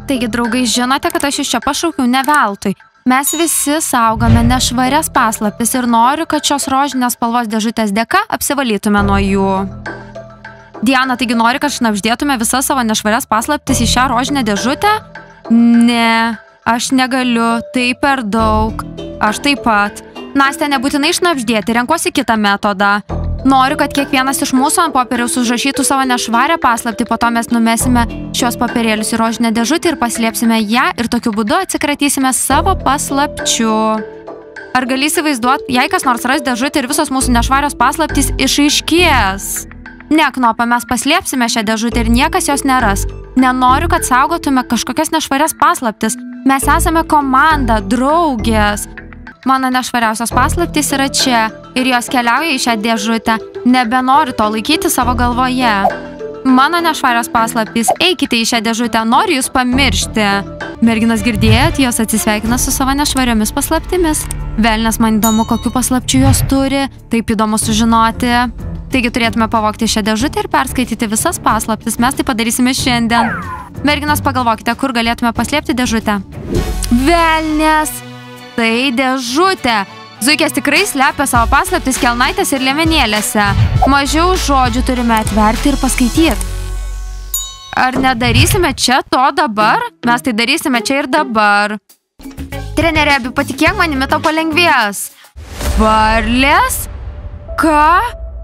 Taigi, draugai, žinote, kad aš iš čia pašaukiau ne veltui. Mes visi saugome nešvarias paslaptis ir noriu, kad šios rožinės spalvos dėžutės dėka apsivalytume nuo jų. Diana, taigi nori, kad šnabždėtume visas savo nešvarias paslaptis į šią rožinę dėžutę? Ne, aš negaliu, tai per daug. Aš taip pat. Nastė, nebūtinai šnabždėti, renkuosi kitą metodą. Noriu, kad kiekvienas iš mūsų ant popieriaus užrašytų savo nešvarę paslaptį, po to mes numesime šios papirėlius į rožinę dėžutę ir paslėpsime ją ir tokiu būdu atsikratysime savo paslapčių. Ar gali įsivaizduoti, jei kas nors ras dėžutę ir visos mūsų nešvarios paslaptys išaiškės? Ne, Knopa, mes paslėpsime šią dėžutę ir niekas jos neras. Nenoriu, kad saugotume kažkokias nešvarias paslaptis. Mes esame komanda, draugės. Mano nešvariausios paslaptys yra čia ir jos keliauja į šią dėžutę. Nebenoriu to laikyti savo galvoje. Mano nešvarios paslaptys, eikite į šią dėžutę, noriu jūs pamiršti. Merginos, girdėjot, jos atsisveikina su savo nešvariomis paslaptimis. Velnias, man įdomu, kokių paslapčių jos turi, taip įdomu sužinoti. Taigi turėtume pavogti šią dėžutę ir perskaityti visas paslaptis. Mes tai padarysime šiandien. Merginos, pagalvokite, kur galėtume paslėpti dėžutę. Velnias! Tai dėžutė. Zuikės tikrai slepia savo paslaptis kelnaitės ir liemenėlėse. Mažiau žodžių turime atverti ir paskaityti. Ar nedarysime čia to dabar? Mes tai darysime čia ir dabar. Trenerė, patikėk manimi, tau palengvės. Varlės? Ką?